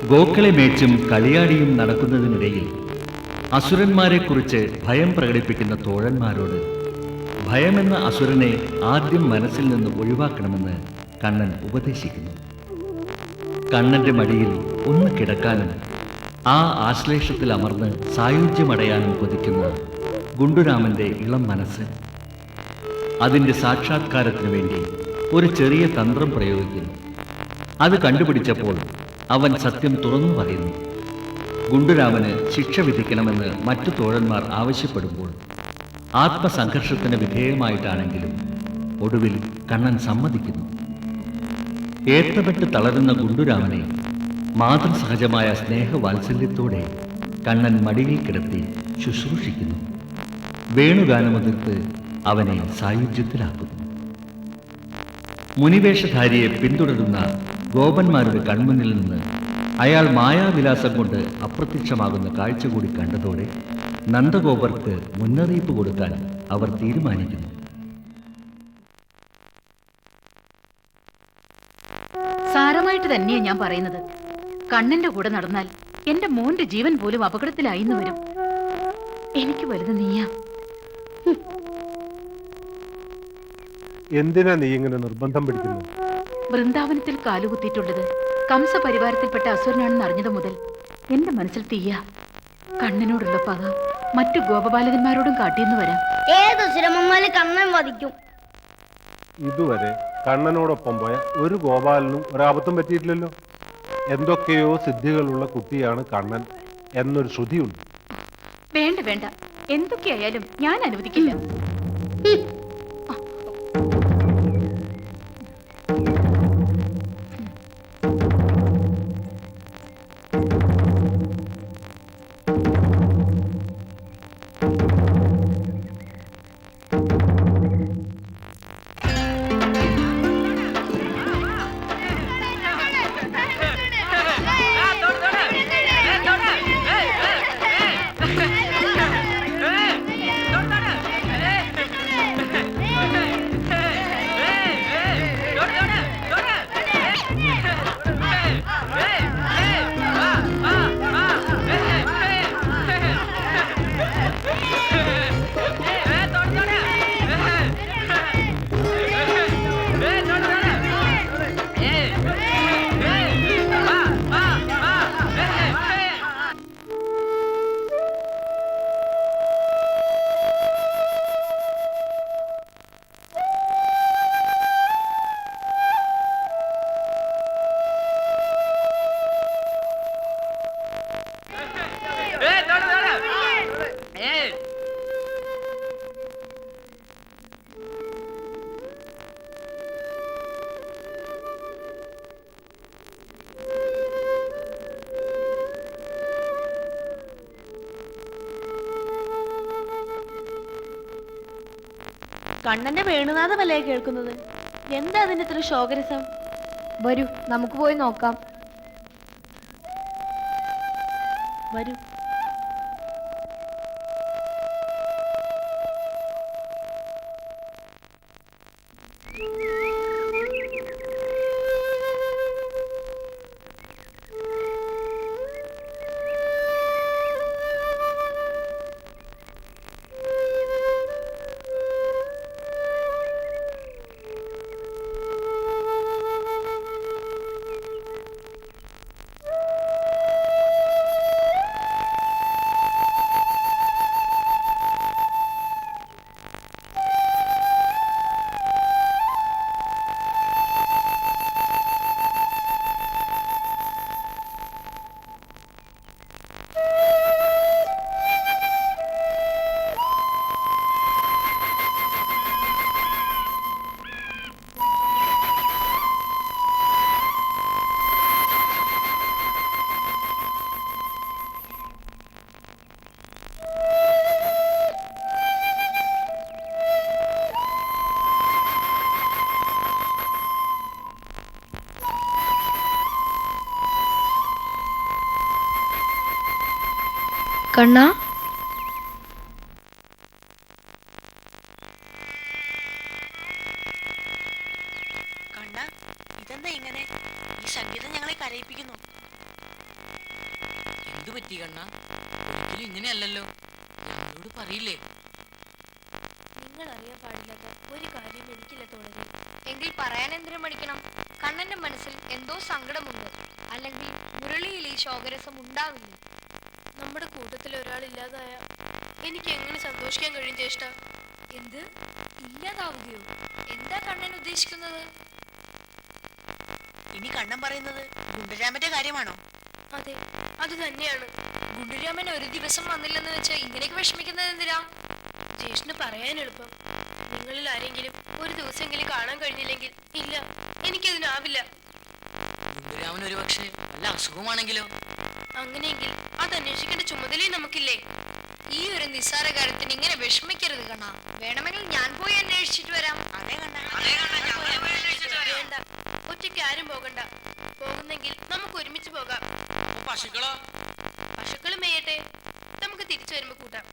ഗോക്കളെ മേച്ചും കളിയാടിയും നടക്കുന്നതിനിടയിൽ അസുരന്മാരെക്കുറിച്ച് ഭയം പ്രകടിപ്പിക്കുന്ന തോഴന്മാരോട് ഭയമെന്ന അസുരനെ ആദ്യം മനസ്സിൽ നിന്ന് ഒഴിവാക്കണമെന്ന് കണ്ണൻ ഉപദേശിക്കുന്നു. കണ്ണന്റെ മടിയിൽ ഒന്ന് കിടക്കാനും ആ ആശ്ലേഷത്തിൽ അമർന്ന് സായുജ്യമടയാനും കൊതിക്കുന്ന ഗുണ്ടുരാമന്റെ ഇളം മനസ്സ് അതിൻ്റെ സാക്ഷാത്കാരത്തിനു വേണ്ടി ഒരു ചെറിയ തന്ത്രം പ്രയോഗിക്കുന്നു. അത് കണ്ടുപിടിച്ചപ്പോൾ അവൻ സത്യം തുറന്നു പറയുന്നു. ഗുണ്ടുരാമന് ശിക്ഷ വിധിക്കണമെന്ന് മറ്റു തോഴന്മാർ ആവശ്യപ്പെടുമ്പോൾ ആത്മസംഘർഷത്തിന് വിധേയമായിട്ടാണെങ്കിലും ഒടുവിൽ കണ്ണൻ സമ്മതിക്കുന്നു. ഏത്തപ്പെട്ട് തളരുന്ന ഗുണ്ടുരാമനെ മാതൃസഹജമായ സ്നേഹവാത്സല്യത്തോടെ കണ്ണൻ മടിയിൽ കിടത്തി ശുശ്രൂഷിക്കുന്നു. വേണുഗാനമുതിർത്ത് അവനെ സായുജ്യത്തിലാക്കുന്നു. മുനിവേഷധാരിയെ പിന്തുടരുന്ന ഗോപന്മാരുടെ കൺമുന്നിൽ നിന്ന് അയാൾ മായാവിലാസം കൊണ്ട് അപ്രത്യക്ഷമാകുന്ന കാഴ്ച കൂടി കണ്ടതോടെ നന്ദഗോപർക്ക് മുന്നറിയിപ്പ് കൊടുക്കാൻ അവർ തീരുമാനിക്കുന്നു. സാരമായിട്ട് തന്നെയാ ഞാൻ പറയുന്നത്. കണ്ണന്റെ കൂടെ നടന്നാൽ എന്റെ മോന്റെ ജീവൻ പോലും അപകടത്തിലായിന്ന് വരും. എനിക്ക് വലുത് നീയാ. എന്തിനാ നീ ഇങ്ങനെ നിർബന്ധം പിടിക്കുന്നു? വൃന്ദാവനത്തിൽ കാലുകുത്തിയിട്ടുള്ളത് കംസപരിവാരത്തിൽപ്പെട്ട അസുരനാണെന്ന് അറിഞ്ഞത് മുതൽ എന്റെ മനസ്സിൽ തീയ. കണ്ണനോടുള്ള പക മറ്റു ഗോപബാലകന്മാരോടും കാട്ടിയെന്ന് വരാം. ഏത് സുരമന്മാര് കണ്ണൻ വധിക്കും? ഇതുവരെ കണ്ണനോടൊപ്പം പോയ ഒരു ഗോപാലനും ഒരാപത്തും പറ്റിയിട്ടില്ലല്ലോ. എന്തൊക്കെയോ സിദ്ധികളുള്ള കുട്ടിയാണ് കണ്ണൻ എന്നൊരു ശ്രുതിയുണ്ട്. വേണ്ട വേണ്ട, എന്തൊക്കെയായാലും ഞാൻ അനുവദിക്കില്ല. കണ്ണന്റെ വേണുനാഥമല്ലേ കേൾക്കുന്നത്? എന്താ അതിന്റെ ഇത്ര ശോകരസം? വരൂ, നമുക്ക് പോയി നോക്കാം. വരൂ. കണ്ണാ, കണ്ണ, ഇതെന്താ ഇങ്ങനെ? ഈ സംഗീതം ഞങ്ങളെ കരയിപ്പിക്കുന്നു. പറ്റി കണ്ണ? ഒരിക്കലും ഇങ്ങനെയല്ലല്ലോ. ഞങ്ങളോട് പറയില്ലേ? നിങ്ങൾ അറിയാൻ പാടില്ലാത്ത ഒരു കാര്യം എനിക്കില്ല തോണതി. എങ്കിൽ പറയാൻ എന്തിനു മടിക്കണം? കണ്ണന്റെ മനസ്സിൽ എന്തോ സങ്കടമുണ്ട്. അല്ലെങ്കിൽ മുരളിയിൽ ഈ ശോകരസം ഉണ്ടാവില്ല. നമ്മുടെ കൂട്ടത്തിൽ ഒരാളില്ലാതായ എനിക്ക് എങ്ങനെ സന്തോഷിക്കാൻ കഴിയും ജ്യേഷ്ഠ? എന്ത് ഇല്ലാതാവുകയോ? എന്താ കണ്ണൻ ഉദ്ദേശിക്കുന്നത്? ഇനി കണ്ണൻ പറയുന്നത് ഗുണ്ടരാമന്റെ കാര്യമാണോ? അതെ, അത് തന്നെയാണ്. ഗുണ്ടുരാമൻ ഒരു ദിവസം വന്നില്ലെന്ന് വെച്ച് ഇങ്ങനെയൊക്കെ വിഷമിക്കുന്നത് എന്തിനാ? ജ്യേഷ്ഠന് പറയാൻ എളുപ്പം. നിങ്ങളിൽ ആരെങ്കിലും ഒരു ദിവസമെങ്കിലും കാണാൻ കഴിഞ്ഞില്ലെങ്കിൽ ഇല്ല, എനിക്കതിനാവില്ല. ഗുണ്ടുരാമൻ ഒരു പക്ഷേ വല്ല അസുഖമാണെങ്കിലോ? അങ്ങനെയെങ്കിൽ അത് അന്വേഷിക്കേണ്ട ചുമതലയും നമുക്കില്ലേ? ഈ ഒരു നിസ്സാര കാര്യത്തിന് ഇങ്ങനെ വിഷമിക്കരുത് കണ്ണ. വേണമെങ്കിൽ ഞാൻ പോയി അന്വേഷിച്ചിട്ട് വരാം. അതെ കണ്ണ. വേണ്ട, ഒറ്റയ്ക്ക് ആരും പോകണ്ട. പോകുന്നെങ്കിൽ നമുക്ക് ഒരുമിച്ച് പോകാം. പശുക്കളോ? പശുക്കൾ മേയട്ടെ, നമുക്ക് തിരിച്ചു വരുമ്പോ കൂട്ടാം.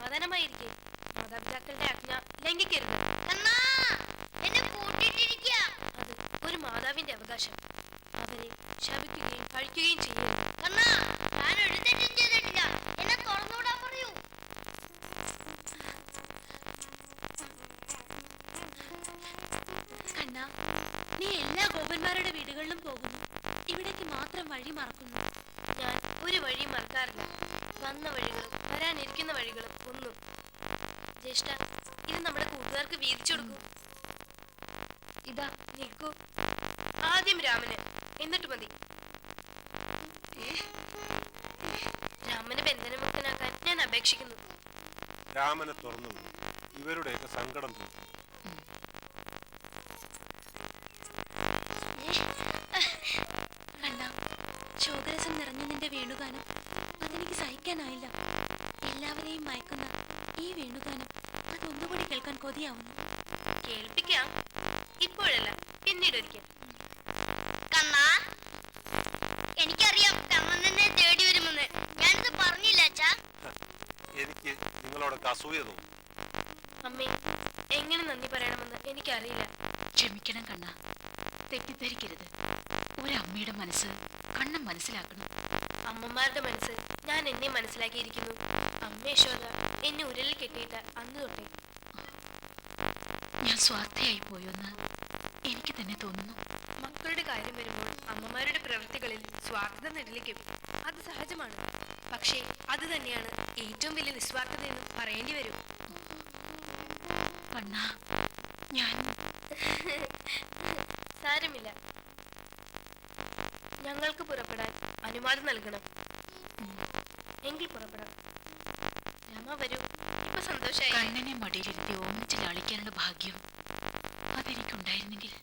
സമാധാനമായിരിക്കും. മാതാപിതാക്കളുടെ ആജ്ഞ ലംഘിക്കരുത്. അത് ഒരു മാതാവിന്റെ അവകാശം. അവരെ ശപിക്കുകയും കഴിക്കുകയും ചെയ്യും. കണ്ണാ, നീ എല്ലാ ഗോപന്മാരുടെ വീടുകളിലും പോകുന്നു, ഇവിടേക്ക് മാത്രം വഴി മറക്കുന്നു. ഞാൻ ഒരു വഴി മറക്കാറില്ല. വന്ന വഴികളും വരാനിരിക്കുന്ന വഴികളും ഒന്നും. ജ്യേഷ്ഠ, ഇത് നമ്മുടെ കൂട്ടുകാർക്ക് വീതിച്ചു കൊടുക്കൂ. ഇതാ നിൽക്കൂ. ആദ്യം രാമന്, എന്നിട്ട് മതി. രാമനെ ബന്ധനമുക്തനാക്കാൻ ഞാൻ അപേക്ഷിക്കുന്നു. രാമനെ തുറന്നു ഇവരുടെയൊക്കെ സങ്കടം തീർന്നു. കണ്ണാ, ശോകരസം നിറഞ്ഞ നിന്റെ വേണുഗാനം അതെനിക്ക് സഹിക്കാനായില്ല. എല്ലാവരെയും മയക്കുന്ന ഈ വേണുഗാനം അതൊന്നുകൂടി കേൾക്കാൻ കൊതിയാവുന്നു. കേൾപ്പിക്കാം, ഇപ്പോഴല്ല, പിന്നീട് ഒരിക്കൽ. കണ്ണാ, എനിക്കറിയാം കണ്ണൻ എന്നെ തേടി വരുമെന്ന്. ഞാനിത് പറഞ്ഞില്ല അച്ഛാ. എനിക്ക് നിങ്ങളോടൊക്കെ അസൂയ തോന്നുന്നു. അമ്മേ, എങ്ങനെ നന്ദി പറയണമെന്ന് എനിക്കറിയില്ല. ക്ഷമിക്കണം കണ്ണ, തെറ്റിദ്ധരിക്കരുത്. ഒരമ്മയുടെ മനസ്സ് കണ്ണൻ മനസ്സിലാക്കണം. അമ്മമാരുടെ മനസ്സ് ഞാൻ എന്നെ മനസ്സിലാക്കിയിരിക്കുന്നു. അമ്മ യശോദ എന്നെ ഉരലിൽ കെട്ടിയിട്ട് അന്ന് തൊട്ടേ. ഞാൻ സ്വാർത്ഥയായി പോയെന്ന് എനിക്ക് തന്നെ തോന്നുന്നു. മക്കളുടെ കാര്യം വരുമ്പോൾ അമ്മമാരുടെ പ്രവൃത്തികളിൽ സ്വാർത്ഥത നിഴലിക്കും. അത് സഹജമാണ്. പക്ഷേ അത് തന്നെയാണ് ഏറ്റവും വലിയ നിസ്വാർത്ഥതയെന്ന് പറയേണ്ടി വരും. എന്നാ ഞാൻ സാരമില്ല, ഞങ്ങൾക്ക് പുറപ്പെടാൻ അനുവാദം നൽകണം. എങ്കിൽ പുറപ്പെടാം. രമ വരൂ, ഇപ്പൊ സന്തോഷായി. കണ്ണനെ മടിയിലിരുത്തി ഓമിച്ച് ലാളിക്കാനുള്ള ഭാഗ്യം അതെനിക്കുണ്ടായിരുന്നെങ്കിൽ.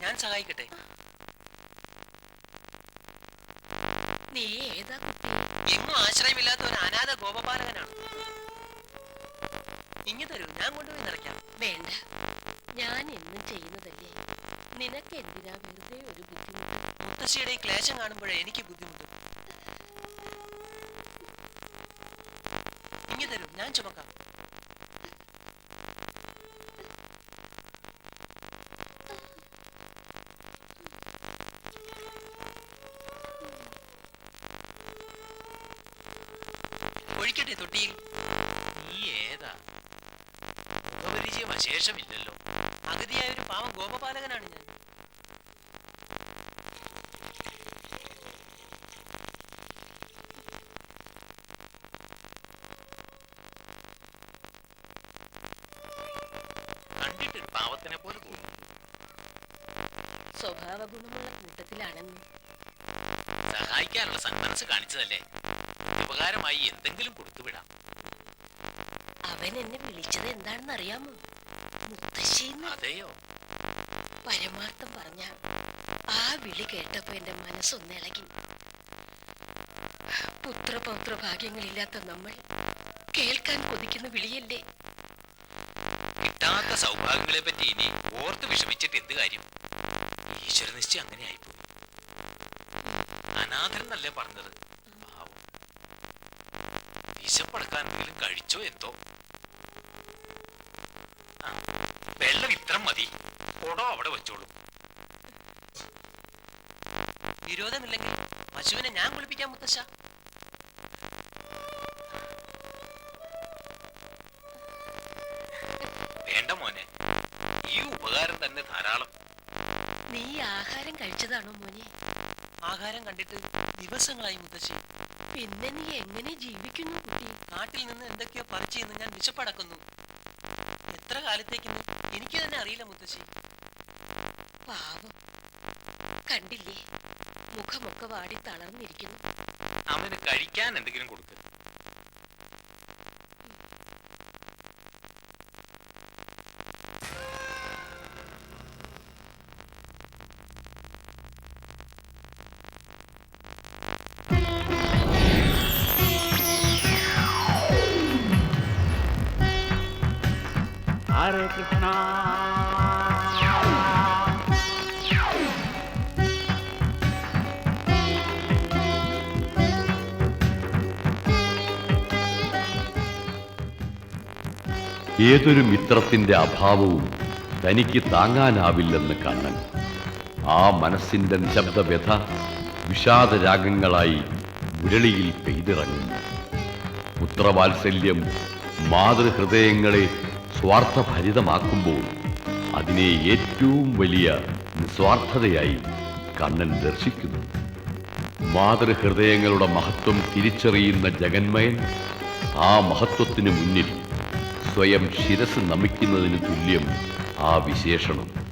ഞാൻ സഹായിക്കട്ടെ. നീ ഏതാ? എങ്ങും ആശ്രയമില്ലാത്ത ഒരു അനാഥ ഗോപപാലകനാണ്. ഇങ്ങു തരൂ, ഞാൻ കൊണ്ടുപോയി നിറയ്ക്കാം. വേണ്ട, ഞാൻ എന്നും ചെയ്യുന്നതല്ലേ. നിനക്ക് എന്തിനാ വെറുതെ ഒരു ബുദ്ധിമുട്ട്? മുത്തശ്ശിയുടെ ഈ ക്ലേശം കാണുമ്പോഴേ എനിക്ക് ബുദ്ധിമുട്ട്. ഇങ്ങു തരൂ, ഞാൻ ചുമക്കാം. ഒഴിക്കട്ടെ തൊട്ടിയിൽ. നീ ഏതാ? മുഖപരിചയം അശേഷമില്ലല്ലോ. അഗതിയായ ഒരു പാവം ഗോപപാലകനാണ് ഞാൻ. കണ്ടിട്ടൊരു പാവത്തിനെ പോലെ തോന്നുന്നു. സ്വഭാവ ഗുണമുള്ള കൂട്ടത്തിലാണെന്ന്. സഹായിക്കാനുള്ള സന്മനസ് കാണിച്ചതല്ലേ. ഉപകാരമായി എന്തെങ്കിലും കൊടുത്തുവിടാം. അവൻ എന്നെ വിളിച്ചത് എന്താണെന്ന് അറിയാമോ? മുത്തശ്ശിന്ന്. അതെയോ? പരമാർത്ഥം പറഞ്ഞ ആ വിളി കേട്ടപ്പോ എന്റെ മനസ്സൊന്നിളകി. പുത്രപൗത്ര ഭാഗ്യങ്ങളില്ലാത്ത നമ്മൾ കേൾക്കാൻ കൊതിക്കുന്ന വിളിയല്ലേ. കിട്ടാത്ത സൗഭാഗ്യങ്ങളെ പറ്റി ഇനി ഓർത്ത് വിഷമിച്ചിട്ട് എന്ത് കാര്യം? ഈശ്വര നിശ്ചയം അങ്ങനെ ആയിപ്പോയി. അനാഥരെന്നല്ലേ പറഞ്ഞത്? പാവം. വിശപ്പടക്കാൻ എന്തെങ്കിലും കഴിച്ചോ എന്തോ. ആ, വെള്ളം ഇത്ര മതി. കൊടോ അവിടെ വെച്ചോളൂ. വിരോധമില്ലെങ്കിൽ പശുവിനെ ഞാൻ കുളിപ്പിക്കാം മുത്തശ്ശ. വേണ്ട മോനെ, ഈ ഉപകാരം തന്നെ ധാരാളം. നീ ആഹാരം കഴിച്ചതാണോ മോനെ? ആഹാരം കണ്ടിട്ട് ദിവസങ്ങളായി മുത്തശ്ശി. പിന്നെ നീ എങ്ങനെ ജീവിക്കുന്നു കുട്ടി? നാട്ടിൽ നിന്ന് എന്തൊക്കെയോ പറിച്ചെന്ന് ഞാൻ വിശപ്പടക്കുന്നു. എത്ര കാലത്തേക്കെന്ന് എനിക്ക് തന്നെ അറിയില്ല മുത്തശ്ശി. പാവം, കണ്ടില്ലേ, മുഖമൊക്കെ വാടി തളർന്നിരിക്കുന്നു. അവന് കഴിക്കാൻ എന്തെങ്കിലും കൊടുക്ക്. ഹരേ കൃഷ്ണ. ഏതൊരു മിത്രത്തിന്റെ അഭാവവും തനിക്ക് താങ്ങാനാവില്ലെന്ന് കണ്ണൻ. ആ മനസ്സിന്റെ നിശബ്ദ വ്യഥ വിഷാദരാഗങ്ങളായി മുരളിയിൽ പെയ്തിറങ്ങുന്നു. പുത്രവാത്സല്യം മാതൃഹൃദയങ്ങളെ സ്വാർത്ഥഭരിതമാക്കുമ്പോൾ അതിനെ ഏറ്റവും വലിയ നിസ്വാർത്ഥതയായി കണ്ണൻ ദർശിക്കുന്നു. മാതൃഹൃദയങ്ങളുടെ മഹത്വം തിരിച്ചറിയുന്ന ജഗന്മയൻ ആ മഹത്വത്തിനു മുന്നിൽ സ്വയം ശിരസ് നമിക്കുന്നതിന് തുല്യം ആ വിശേഷണം.